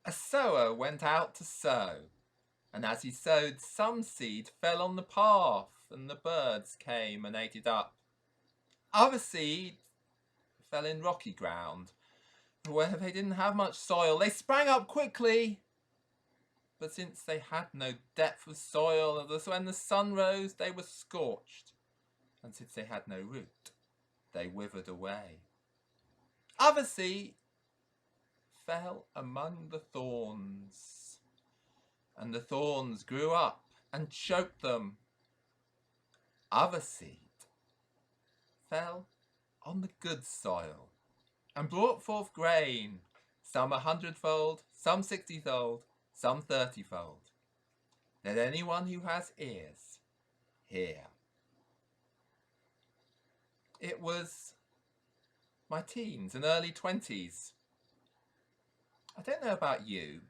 A sower went out to sow, and as he sowed, some seed fell on the path, and the birds came and ate it up. Other seed fell in rocky ground, where they didn't have much soil. They sprang up quickly, but since they had no depth of soil, when the sun rose, they were scorched, and since they had no root, they withered away. Other seed fell among the thorns, and the thorns grew up and choked them. Other seed fell on the good soil and brought forth grain, some 100-fold, some 60-fold, some 30-fold. Let anyone who has ears hear. It was my teens and early 20s. I don't know about you,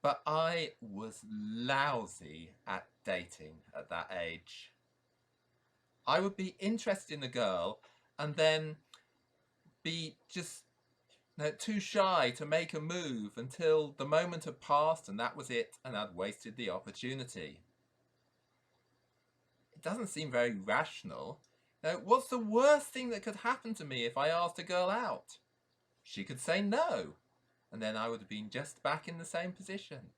but I was lousy at dating at that age. I would be interested in a girl and then be just too shy to make a move until the moment had passed and that was it, and I'd wasted the opportunity. It doesn't seem very rational. What's the worst thing that could happen to me if I asked a girl out? She could say no, and then I would have been just back in the same position.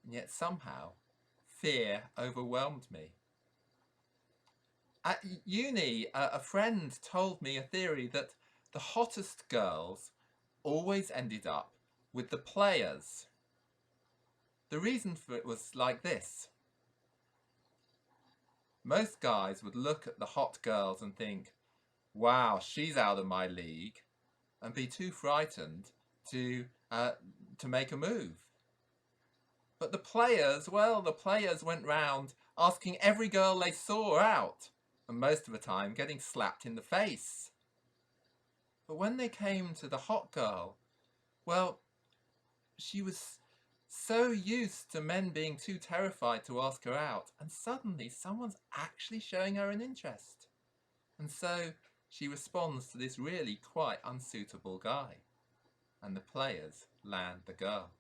And yet somehow, fear overwhelmed me. At uni, a friend told me a theory that the hottest girls always ended up with the players. The reason for it was like this. Most guys would look at the hot girls and think, wow, she's out of my league, and be too frightened to make a move. But the players went round asking every girl they saw out, and most of the time getting slapped in the face. But when they came to the hot girl, well, she was so used to men being too terrified to ask her out, and suddenly someone's actually showing her an interest. And so she responds to this really quite unsuitable guy, and the players land the girl.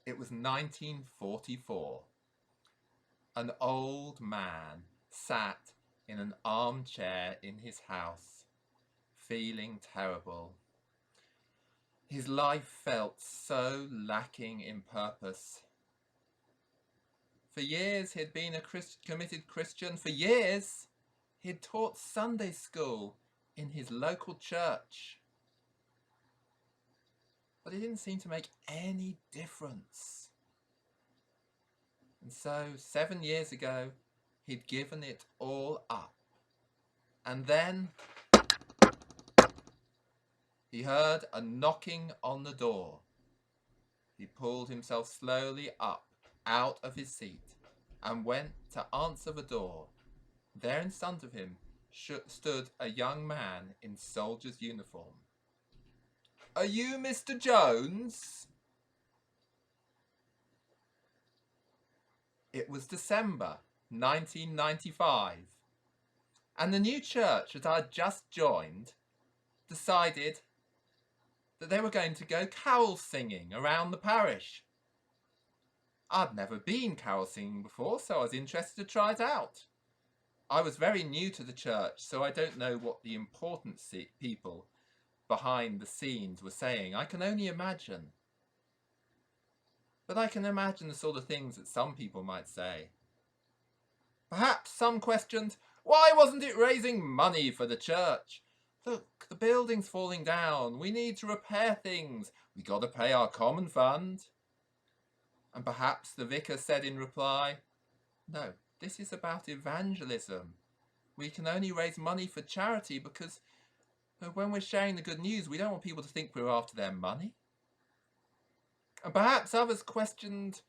It was 1944. An old man sat in an armchair in his house, feeling terrible. His life felt so lacking in purpose. For years he'd been a committed Christian. For years he'd taught Sunday school in his local church. But it didn't seem to make any difference. And so 7 years ago, he'd given it all up. And then he heard a knocking on the door. He pulled himself slowly up out of his seat and went to answer the door. There in front of him stood a young man in soldier's uniform. "Are you Mr. Jones?" It was December 1995, and the new church that I'd just joined decided that they were going to go carol singing around the parish. I'd never been carol singing before, so I was interested to try it out. I was very new to the church, so I don't know what the important people behind the scenes were saying. I can only imagine. But I can imagine the sort of things that some people might say. Perhaps some questioned, why wasn't it raising money for the church? Look, the building's falling down. We need to repair things. We got to pay our common fund. And perhaps the vicar said in reply, no, this is about evangelism. We can only raise money for charity because when we're sharing the good news, we don't want people to think we're after their money. And perhaps others questioned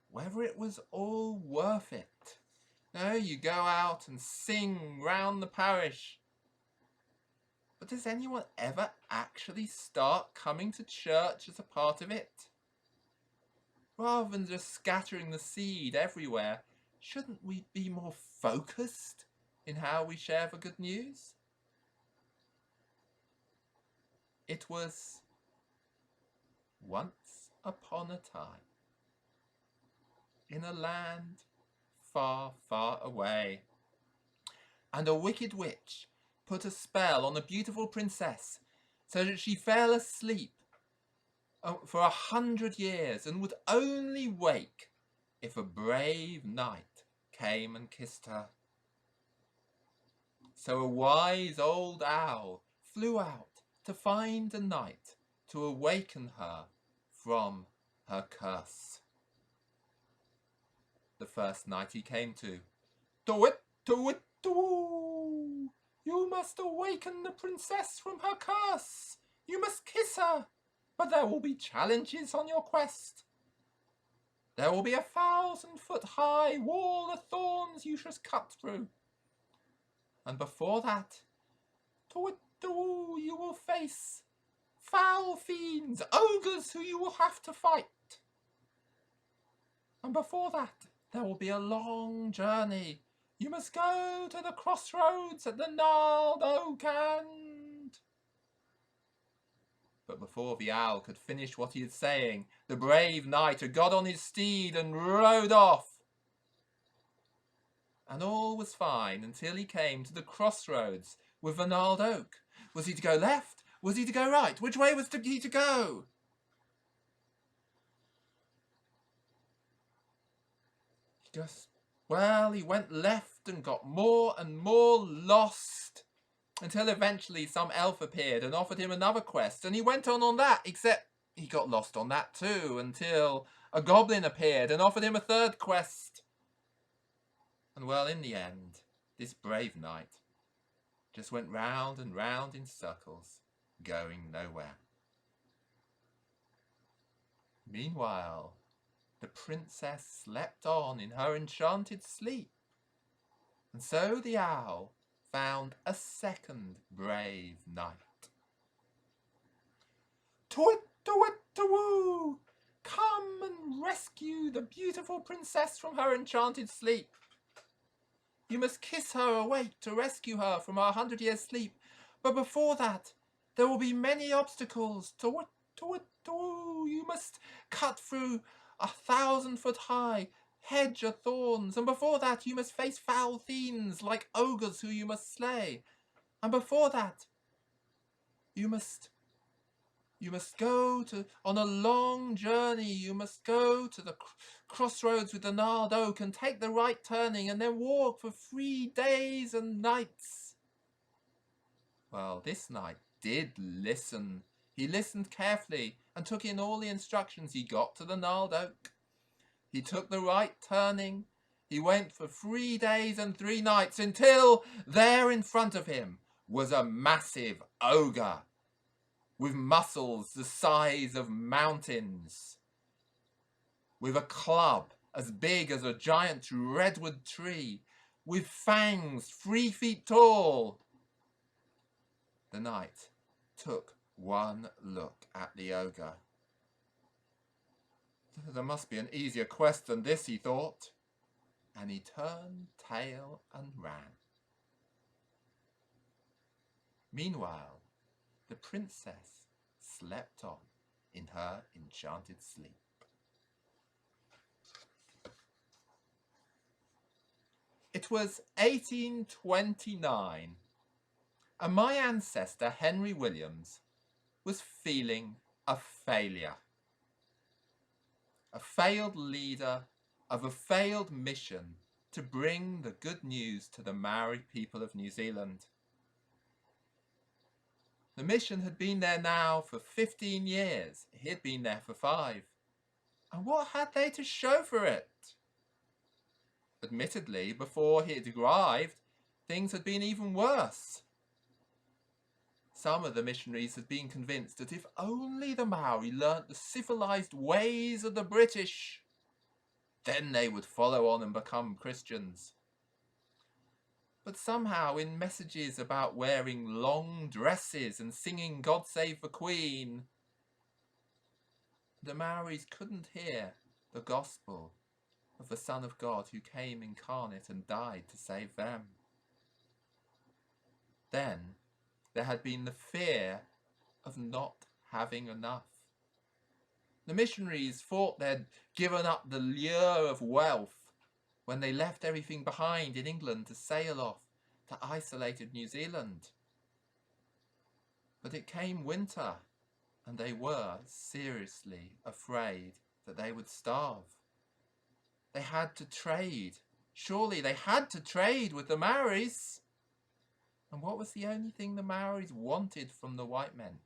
whether it was all worth it. No, you go out and sing round the parish. But does anyone ever actually start coming to church as a part of it? Rather than just scattering the seed everywhere, shouldn't we be more focused in how we share the good news? It was once upon a time, in a land far, far away, and a wicked witch put a spell on a beautiful princess so that she fell asleep for 100 years and would only wake if a brave knight came and kissed her. So a wise old owl flew out to find a knight to awaken her from her curse. The first night he came to, "Do-it, do-it, do! You must awaken the princess from her curse. You must kiss her, but there will be challenges on your quest. There will be 1,000-foot high wall of thorns you shall cut through. And before that, do-it, do, you will face foul fiends, ogres who you will have to fight. And before that, there will be a long journey. You must go to the crossroads at the gnarled oak end." But before the owl could finish what he was saying, the brave knight had got on his steed and rode off. And all was fine until he came to the crossroads with the gnarled oak. Was he to go left? Was he to go right? Which way was he to go? He went left and got more and more lost, until eventually some elf appeared and offered him another quest, and he went on that, except he got lost on that too, until a goblin appeared and offered him a third quest. And well, in the end, this brave knight just went round and round in circles, going nowhere. Meanwhile, the princess slept on in her enchanted sleep, and so the owl found a second brave knight. "To-it, to-it, to-woo! Come and rescue the beautiful princess from her enchanted sleep. You must kiss her awake to rescue her from her 100 years' sleep. But before that, there will be many obstacles. To-it, to-it, to-woo! You must cut through 1,000-foot high hedge of thorns, and before that you must face foul fiends like ogres who you must slay, and before that you must go on a long journey. You must go to the crossroads with the gnarled oak and take the right turning and then walk for 3 days and nights." Well, this knight did listen. He listened carefully and took in all the instructions. He got to the gnarled oak. He took the right turning. He went for 3 days and 3 nights until there in front of him was a massive ogre with muscles the size of mountains, with a club as big as a giant redwood tree, with fangs 3 feet tall. The knight took one look at the ogre. There must be an easier quest than this, he thought, and he turned tail and ran. Meanwhile, the princess slept on in her enchanted sleep. It was 1829, and my ancestor Henry Williams was feeling a failure. A failed leader of a failed mission to bring the good news to the Maori people of New Zealand. The mission had been there now for 15 years. He had been there for 5. And what had they to show for it? Admittedly, before he had arrived, things had been even worse. Some of the missionaries had been convinced that if only the Maori learnt the civilized ways of the British, then they would follow on and become Christians. But somehow, in messages about wearing long dresses and singing God Save the Queen, the Maoris couldn't hear the gospel of the Son of God who came incarnate and died to save them. Then there had been the fear of not having enough. The missionaries thought they'd given up the lure of wealth when they left everything behind in England to sail off to isolated New Zealand. But it came winter, and they were seriously afraid that they would starve. They had to trade. Surely they had to trade with the Maoris. And what was the only thing the Maoris wanted from the white men?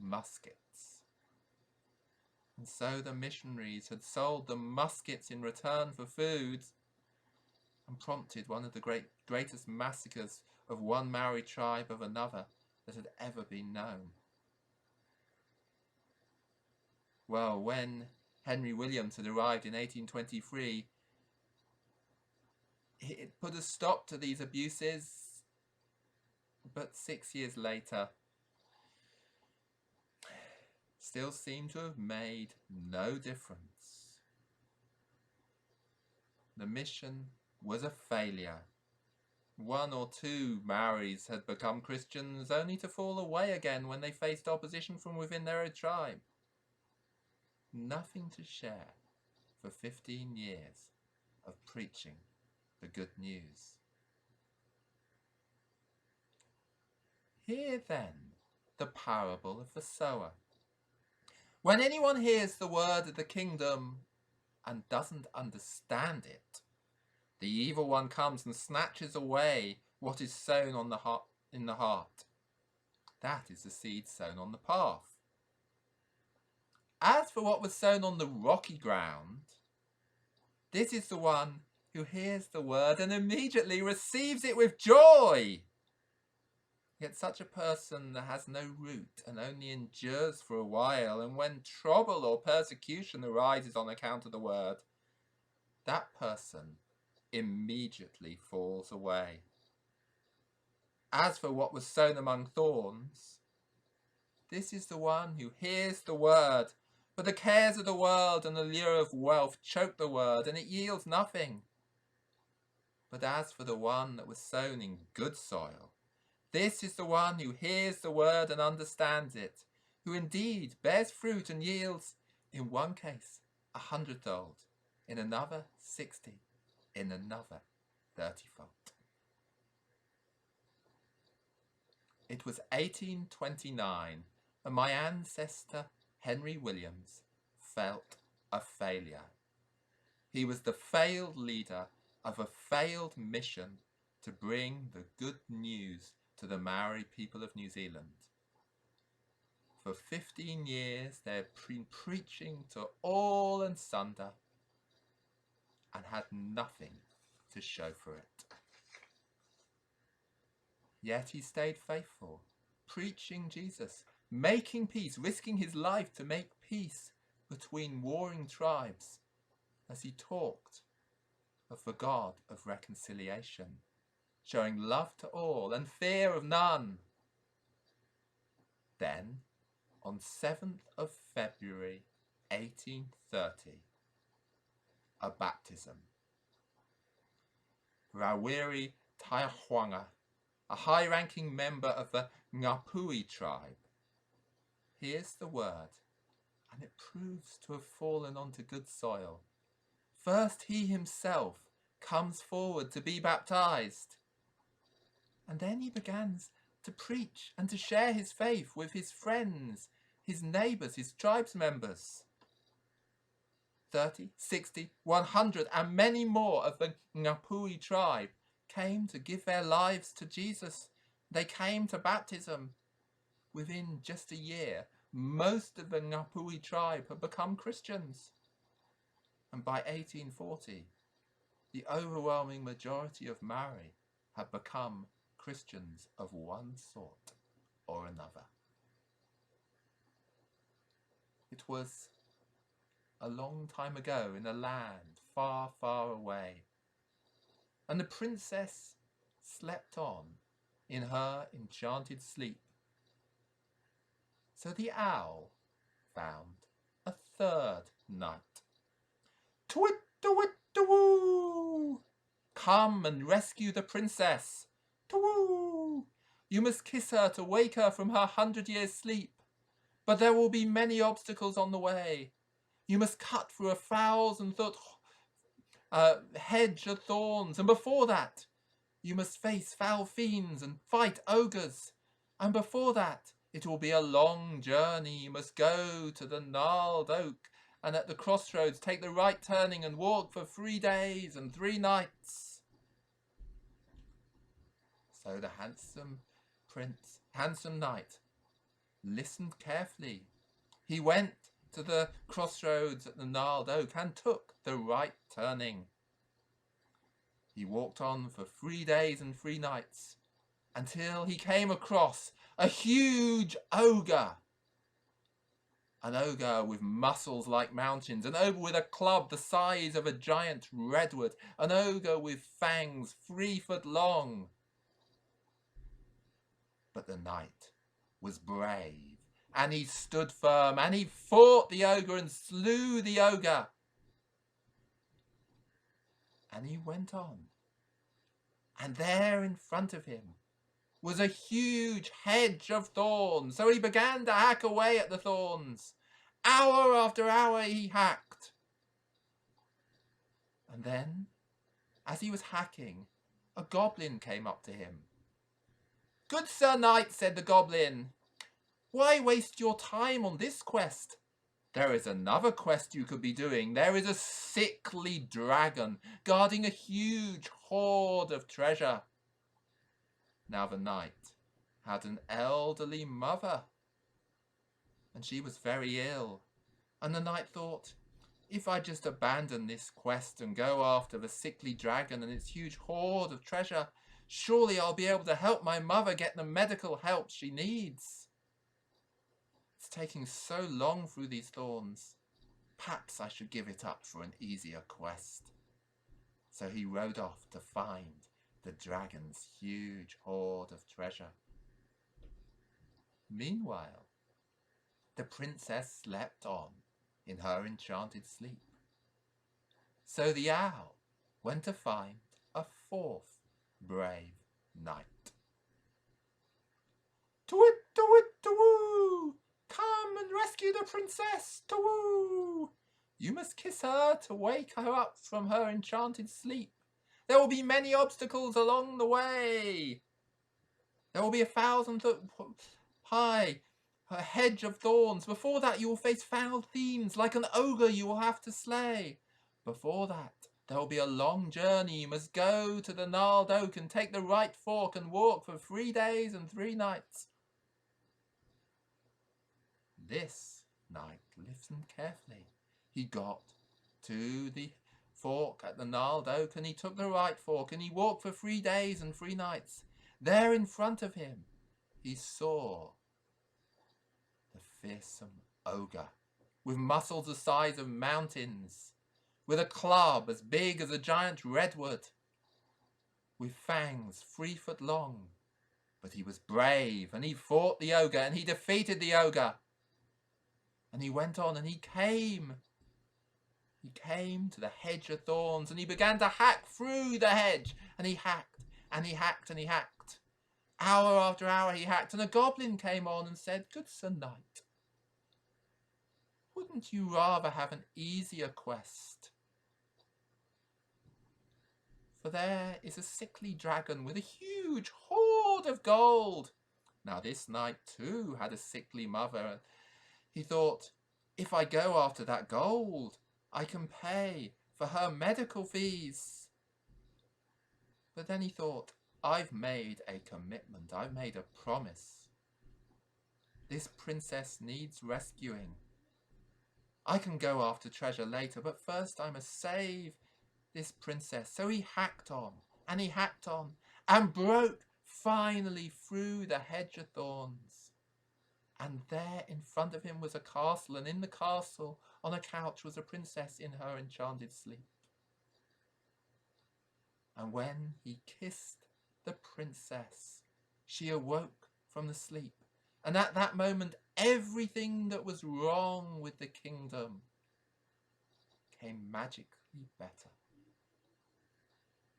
Muskets. And so the missionaries had sold them muskets in return for food, and prompted one of the greatest massacres of one Maori tribe of another that had ever been known. Well, when Henry Williams had arrived in 1823, it put a stop to these abuses, but 6 years later, still seemed to have made no difference. The mission was a failure. 1 or 2 Maoris had become Christians, only to fall away again when they faced opposition from within their own tribe. Nothing to share for 15 years of preaching the good news. Hear then the parable of the sower. When anyone hears the word of the kingdom and doesn't understand it, the evil one comes and snatches away what is sown in the heart. That is the seed sown on the path. As for what was sown on the rocky ground, this is the one who hears the word and immediately receives it with joy. Yet such a person has no root and only endures for a while, and when trouble or persecution arises on account of the word, that person immediately falls away. As for what was sown among thorns, this is the one who hears the word, but the cares of the world and the lure of wealth choke the word, and it yields nothing. But as for the one that was sown in good soil, this is the one who hears the word and understands it, who indeed bears fruit and yields, in one case 100-fold, in another 60, in another 30-fold. It was 1829, and my ancestor Henry Williams felt a failure. He was the failed leader of a failed mission to bring the good news to the Maori people of New Zealand. For 15 years they had been preaching to all and sunder and had nothing to show for it. Yet he stayed faithful, preaching Jesus, making peace, risking his life to make peace between warring tribes, as he talked of the God of reconciliation, showing love to all and fear of none. Then, on 7th of February 1830, a baptism. Rawiri Taiahwanga, a high-ranking member of the Ngāpuhi tribe, hears the word, and it proves to have fallen onto good soil. First he himself comes forward to be baptized, and then he begins to preach and to share his faith with his friends, his neighbours, his tribes members. 30, 60, 100 and many more of the Ngāpuhi tribe came to give their lives to Jesus. They came to baptism. Within just a year, most of the Ngāpuhi tribe had become Christians. And by 1840, the overwhelming majority of Maori had become Christians of one sort or another. It was a long time ago in a land far, far away, and the princess slept on in her enchanted sleep. So the owl found a third night. Twit-a-wit-a-woo! Come and rescue the princess. Twoo! You must kiss her to wake her from her 100 years' sleep. But there will be many obstacles on the way. You must cut through 1,000-foot hedge of thorns, and before that, you must face foul fiends and fight ogres. And before that, it will be a long journey. You must go to the gnarled oak, and at the crossroads take the right turning and walk for 3 days and 3 nights. So the handsome knight, listened carefully. He went to the crossroads at the gnarled oak and took the right turning. He walked on for 3 days and 3 nights until he came across a huge ogre. An ogre with muscles like mountains, an ogre with a club the size of a giant redwood, an ogre with fangs 3 foot long. But the knight was brave, and he stood firm, and he fought the ogre and slew the ogre. And he went on, and there in front of him was a huge hedge of thorns. So he began to hack away at the thorns. Hour after hour he hacked. And then, as he was hacking, a goblin came up to him. "Good Sir Knight," said the goblin, "why waste your time on this quest? There is another quest you could be doing. There is a sickly dragon guarding a huge hoard of treasure." Now the knight had an elderly mother, and she was very ill. And the knight thought, if I just abandon this quest and go after the sickly dragon and its huge hoard of treasure, surely I'll be able to help my mother get the medical help she needs. It's taking so long through these thorns. Perhaps I should give it up for an easier quest. So he rode off to find the dragon's huge hoard of treasure. Meanwhile, the princess slept on in her enchanted sleep. So the owl went to find a 4th brave knight. "To-wit, to-wit, to-woo! Come and rescue the princess, to-woo! You must kiss her to wake her up from her enchanted sleep. There will be many obstacles along the way. There will be 1,000-foot high a hedge of thorns. Before that you will face foul fiends. Like an ogre you will have to slay. Before that there will be a long journey. You must go to the gnarled oak and take the right fork and walk for 3 days and 3 nights. This knight listened carefully. He got to the fork at the gnarled oak, and he took the right fork, and he walked for 3 days and 3 nights. There in front of him he saw the fearsome ogre, with muscles the size of mountains, with a club as big as a giant redwood, with fangs 3 foot long. But he was brave, and he fought the ogre, and he defeated the ogre. And he went on, and he came to the hedge of thorns, and he began to hack through the hedge, and he hacked, and he hacked, and he hacked. Hour after hour he hacked, and a goblin came on and said, "Good Sir Knight, wouldn't you rather have an easier quest? For there is a sickly dragon with a huge hoard of gold." Now this knight too had a sickly mother, and he thought, if I go after that gold, I can pay for her medical fees. But then he thought, I've made a commitment, I've made a promise. This princess needs rescuing. I can go after treasure later, but first I must save this princess. So he hacked on, and he hacked on, and broke finally through the hedge of thorns. And there in front of him was a castle, and in the castle on a couch was a princess in her enchanted sleep. And when he kissed the princess, she awoke from the sleep, and at that moment everything that was wrong with the kingdom came magically better.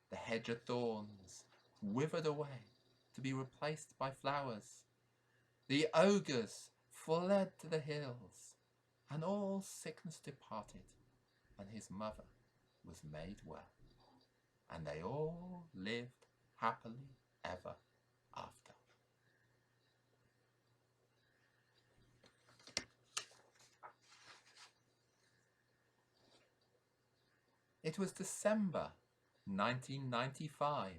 The hedge of thorns withered away, to be replaced by flowers. The ogres fled to the hills, and all sickness departed, and his mother was made well, and they all lived happily ever after. It was December 1995,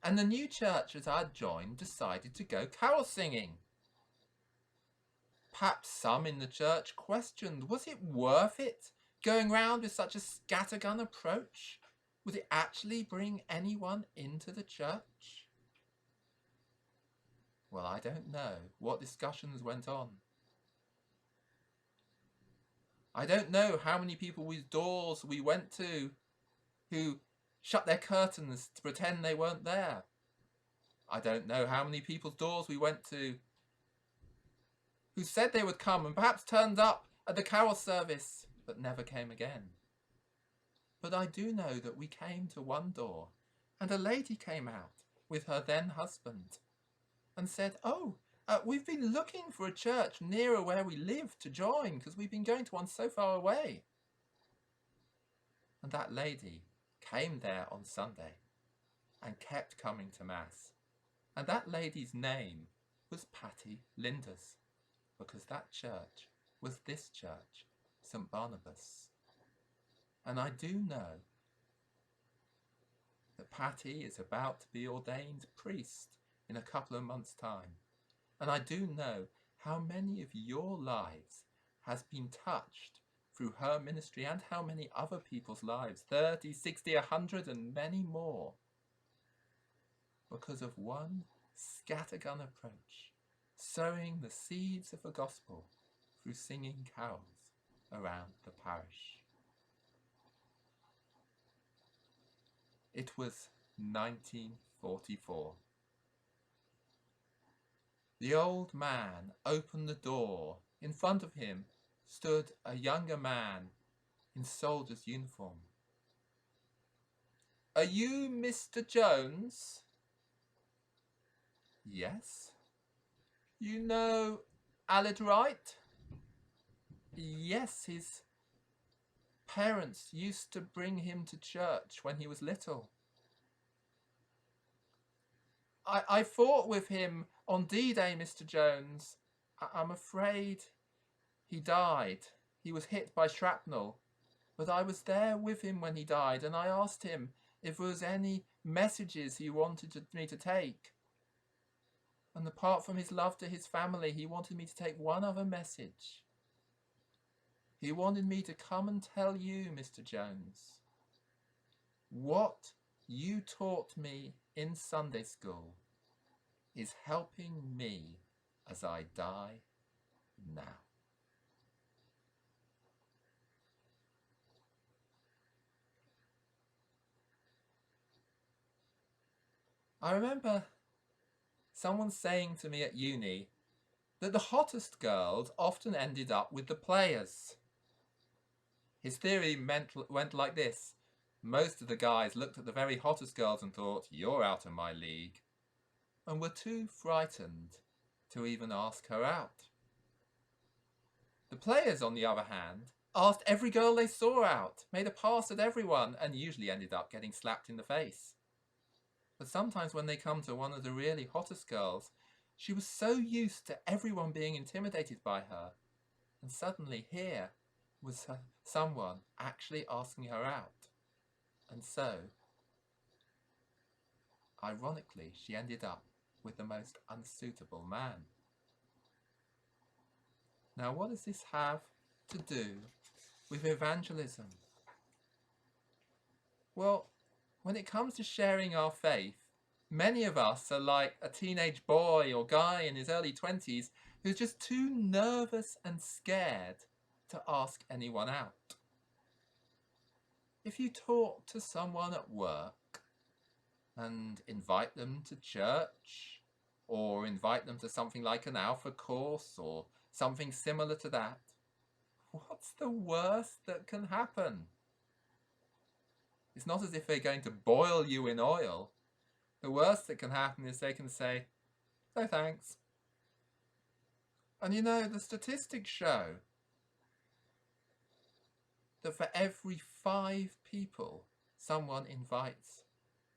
and the new church that I'd joined decided to go carol singing. Perhaps some in the church questioned, was it worth it, going round with such a scattergun approach? Would it actually bring anyone into the church? Well, I don't know what discussions went on. I don't know how many people whose doors we went to who shut their curtains to pretend they weren't there. I don't know how many people's doors we went to who said they would come and perhaps turned up at the carol service but never came again. But I do know that we came to one door and a lady came out with her then husband and said, we've been looking for a church nearer where we live to join because we've been going to one so far away. And that lady came there on Sunday and kept coming to Mass. And that lady's name was Patty Linders, because that church was this church, St. Barnabas. And I do know that Patty is about to be ordained priest in a couple of months' time. And I do know how many of your lives has been touched through her ministry and how many other people's lives, 30, 60, 100 and many more, because of one scattergun approach, sowing the seeds of the gospel through singing carols around the parish. It was 1944. The old man opened the door. In front of him stood a younger man in soldier's uniform. "Are you Mr. Jones?" "Yes." "You know Aled Wright?" "Yes, his parents used to bring him to church when he was little." I fought with him on D-Day, Mr. Jones. I'm afraid he died. He was hit by shrapnel. But I was there with him when he died, and I asked him if there was any messages he wanted me to take. And apart from his love to his family, he wanted me to take one other message. He wanted me to come and tell you, Mr. Jones, what you taught me in Sunday school is helping me as I die now. I remember someone saying to me at uni that the hottest girls often ended up with the players. His theory went like this. Most of the guys looked at the very hottest girls and thought, "You're out of my league," and were too frightened to even ask her out. The players, on the other hand, asked every girl they saw out, made a pass at everyone, and usually ended up getting slapped in the face. But sometimes when they come to one of the really hottest girls, she was so used to everyone being intimidated by her, and suddenly here was someone actually asking her out. And so, ironically, she ended up with the most unsuitable man. Now, what does this have to do with evangelism? Well, when it comes to sharing our faith, many of us are like a teenage boy or guy in his early 20s who's just too nervous and scared to ask anyone out. If you talk to someone at work and invite them to church, or invite them to something like an Alpha course or something similar to that, what's the worst that can happen? It's not as if they're going to boil you in oil. the worst that can happen is they can say, no thanks. And you know, the statistics show that for every 5 people someone invites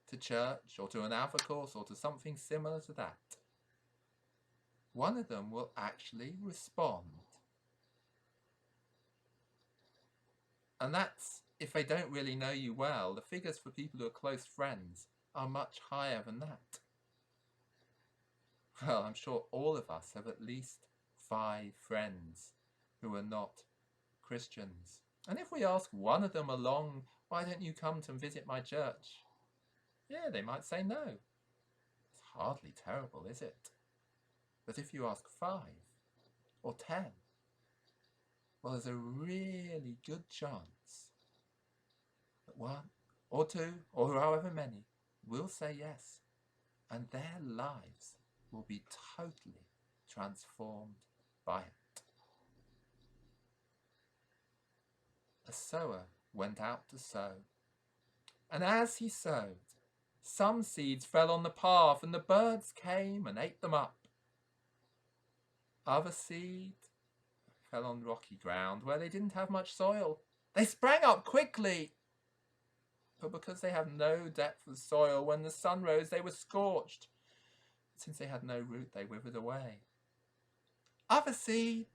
to church or to an Alpha course or to something similar to that, one of them will actually respond. And that's if they don't really know you well. The figures for people who are close friends are much higher than that. Well, I'm sure all of us have at least 5 friends who are not Christians. And if we ask one of them along, why don't you come to visit my church? Yeah, they might say no. It's hardly terrible, is it? But if you ask 5 or 10, well, there's a really good chance that 1 or 2 or however many will say yes, and their lives will be totally transformed by it. A sower went out to sow, and as he sowed, some seeds fell on the path, and the birds came and ate them up. Other seed fell on rocky ground where they didn't have much soil. They sprang up quickly, but because they have no depth of soil, when the sun rose, they were scorched. Since they had no root, they withered away. Other seed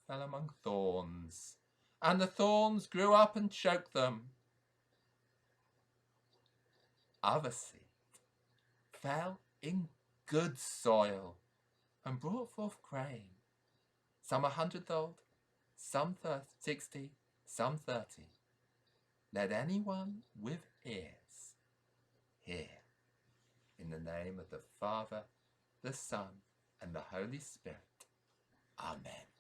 fell among thorns, and the thorns grew up and choked them. Other seed fell in good soil and brought forth grain, some 100-fold, some 60, some 30. Let anyone with ears hear. In the name of the Father, the Son, and the Holy Spirit. Amen.